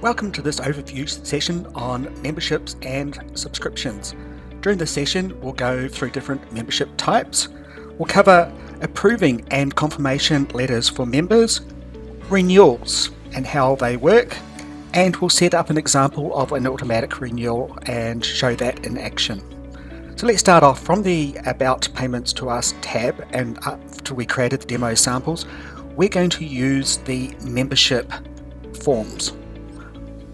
Welcome to this overview session on memberships and subscriptions. During this session, we'll go through different membership types. We'll cover approving and confirmation letters for members, renewals and how they work, and we'll set up an example of an automatic renewal and show that in action. So let's start off from the About Payments to Us tab, and after we created the demo samples, we're going to use the membership forms.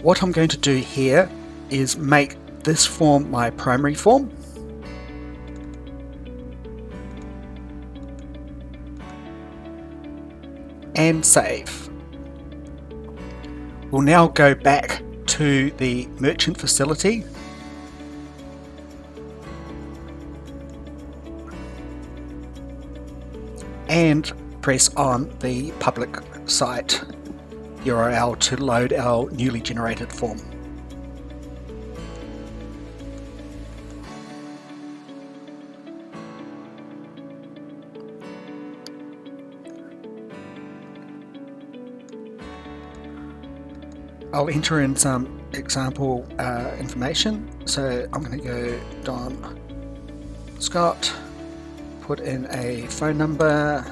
What I'm going to do here is make this form my primary form. And save. We'll now go back to the merchant facility and press on the public site URL to load our newly generated form. I'll enter in some example information. So I'm going to go Don Scott, put in a phone number,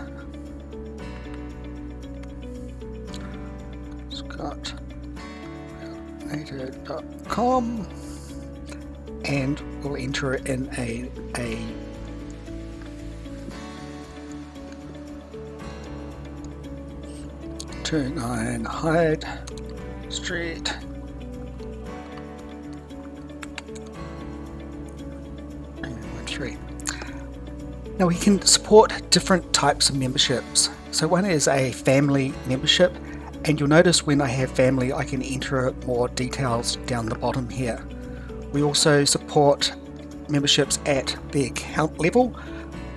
scott@nato.com, and we'll enter in a 29 Hyde Street, and 13. Now we can support different types of memberships. So one is a family membership, and you'll notice when I have family I can enter more details down the bottom here. We also support memberships at the account level,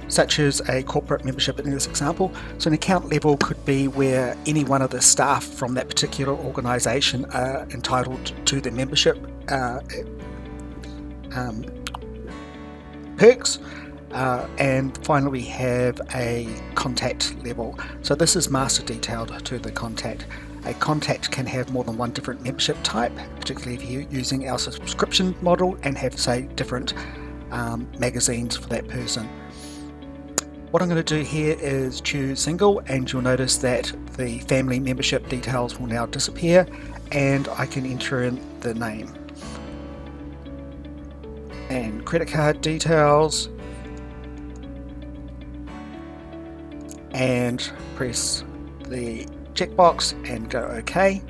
such as a corporate membership in this example. So an account level could be where any one of the staff from that particular organisation are entitled to the membership perks. And finally we have a contact level. So this is master detailed to the contact. A contact can have more than one different membership type, particularly if you're using our subscription model and have, say, different magazines for that person. What I'm going to do here is choose single, and you'll notice that the family membership details will now disappear, and I can enter in the name and credit card details and press the checkbox and go OK.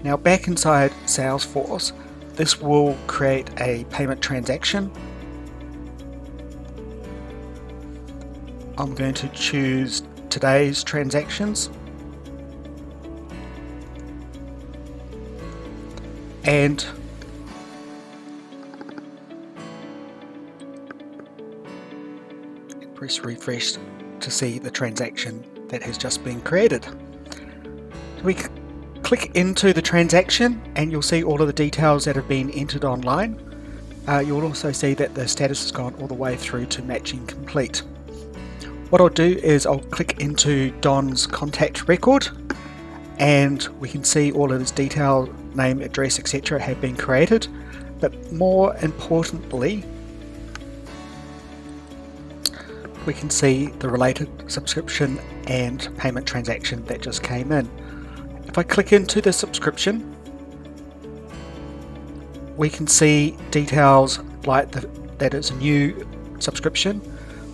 Now back inside Salesforce, this will create a payment transaction. I'm going to choose today's transactions and press refresh to see the transaction that has just been created. So we click into the transaction and you'll see all of the details that have been entered online. You'll also see that the status has gone all the way through to matching complete. What I'll do is I'll click into Don's contact record, and we can see all of his detail, name, address, etc. have been created. But more importantly, we can see the related subscription and payment transaction that just came in. If I click into the subscription, we can see details like that it's a new subscription.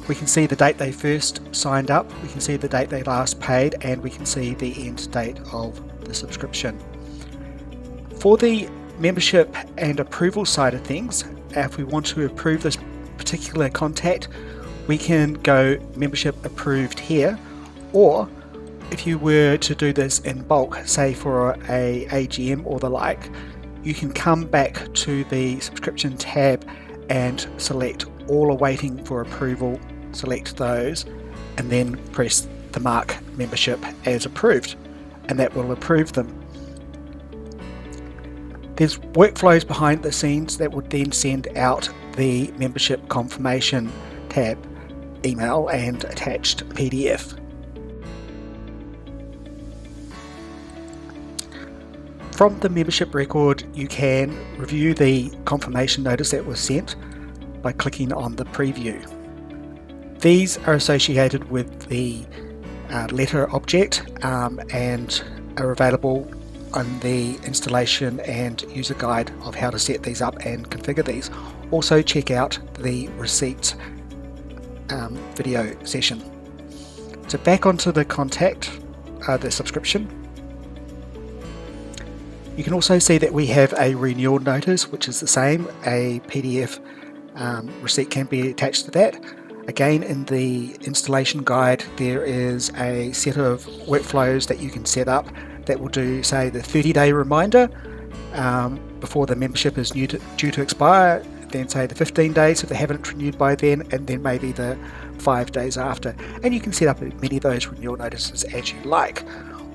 We can see the date they first signed up, we can see the date they last paid, and we can see the end date of the subscription. For the membership and approval side of things, if we want to approve this particular contact, we can go membership approved here, or if you were to do this in bulk, say for a AGM or the like, you can come back to the subscription tab and select all awaiting for approval, select those, and then press the mark membership as approved, and that will approve them. There's workflows behind the scenes that would then send out the membership confirmation tab, email and attached PDF. From the membership record, you can review the confirmation notice that was sent by clicking on the preview. These are associated with the letter object and are available on the installation and user guide of how to set these up and configure these. Also check out the receipts video session. So back onto the the subscription. You can also see that we have a renewal notice, which is the same. A PDF receipt can be attached to that. Again, in the installation guide, there is a set of workflows that you can set up that will do, say, the 30-day reminder before the membership is due to expire, then say the 15 days if they haven't renewed by then, and then maybe the 5 days after. And you can set up many of those renewal notices as you like.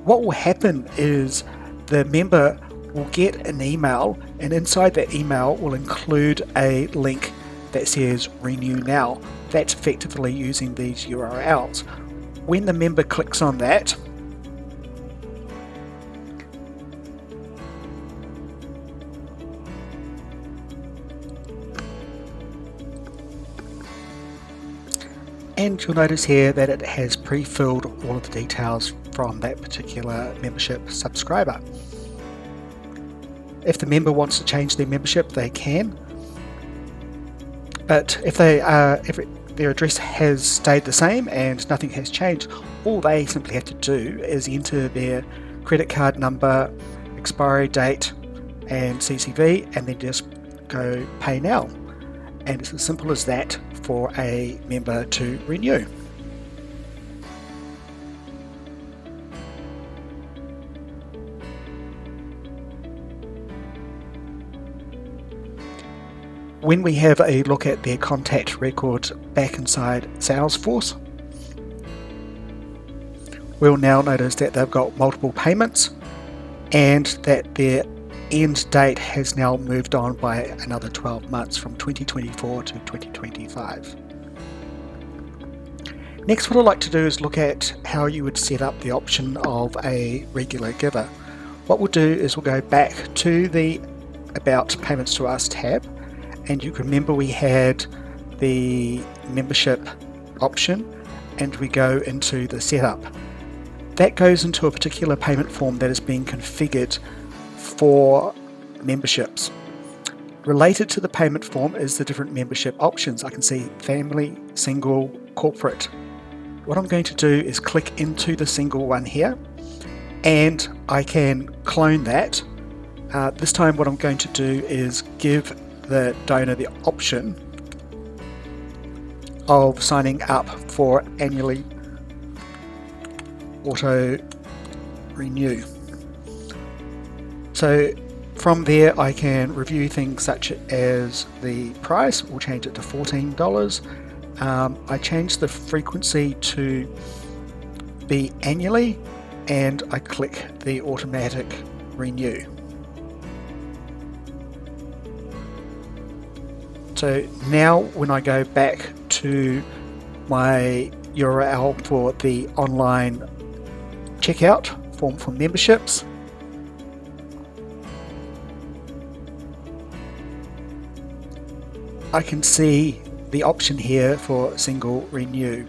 What will happen is the member will get an email, and inside that email will include a link that says Renew Now. That's effectively using these URLs. When the member clicks on that, and you'll notice here that it has pre-filled all of the details from that particular membership subscriber. If the member wants to change their membership, they can. But if their address has stayed the same and nothing has changed, all they simply have to do is enter their credit card number, expiry date, and CCV, and then just go pay now. And it's as simple as that for a member to renew. When we have a look at their contact records back inside Salesforce, we'll now notice that they've got multiple payments and that their end date has now moved on by another 12 months from 2024 to 2025. Next, what I'd like to do is look at how you would set up the option of a regular giver. What we'll do is we'll go back to the About Payments to Us tab, and you can remember we had the membership option and we go into the setup. That goes into a particular payment form that is being configured for memberships. Related to the payment form is the different membership options. I can see family, single, corporate. What I'm going to do is click into the single one here, and I can clone that. This time what I'm going to do is give the donor the option of signing up for annually auto renew. So from there I can review things such as the price. We'll change it to $14. I change the frequency to be annually, and I click the automatic renew. So now when I go back to my URL for the online checkout form for memberships, I can see the option here for single renew.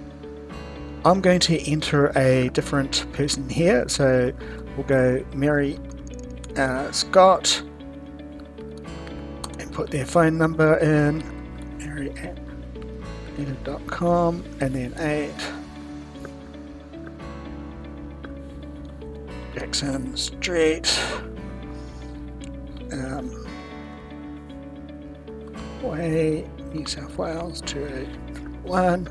I'm going to enter a different person here, so we'll go Mary Scott, put their phone number in, mary@native.com, and then 8 Jackson Street, Way, New South Wales 281.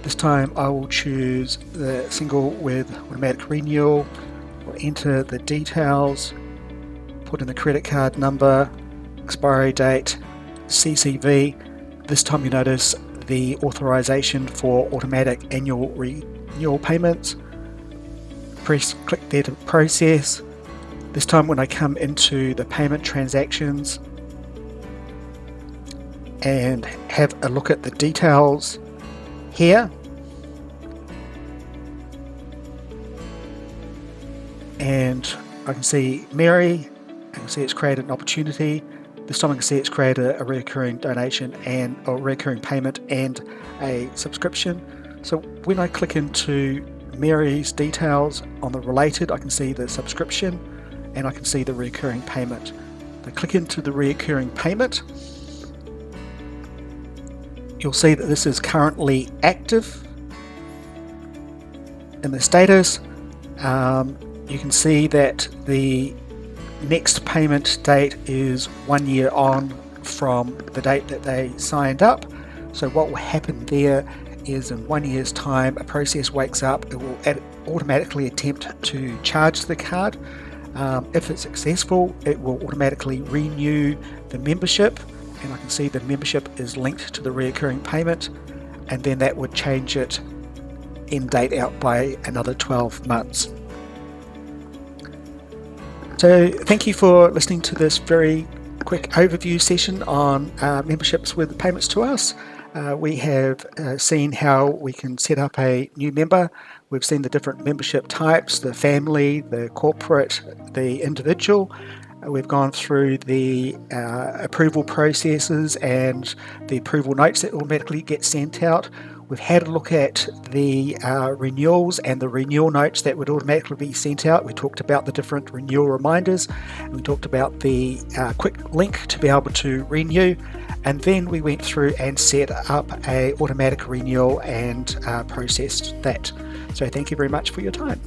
This time I will choose the single with automatic renewal. We'll enter the details, put in the credit card number, expiry date, CCV. This time you notice the authorization for automatic annual renewal payments. Click there to process. This time when I come into the payment transactions and have a look at the details here, and I can see Mary, I can see it's created an opportunity. This time I can see it's created a recurring donation and a recurring payment and a subscription. So when I click into Mary's details on the related, I can see the subscription and I can see the recurring payment. If I click into the recurring payment, you'll see that this is currently active. In the status, you can see that the next payment date is 1 year on from the date that they signed up. So what will happen there is in 1 year's time, a process wakes up, it will automatically attempt to charge the card. If it's successful, it will automatically renew the membership, and I can see the membership is linked to the recurring payment, and then that would change it end date out by another 12 months. So thank you for listening to this very quick overview session on memberships with payments to us. We have seen how we can set up a new member. We've seen the different membership types, the family, the corporate, the individual. We've gone through the approval processes and the approval notes that automatically get sent out. We've had a look at the renewals and the renewal notes that would automatically be sent out. We talked about the different renewal reminders, and we talked about the quick link to be able to renew, and then we went through and set up a automatic renewal and processed that. So thank you very much for your time.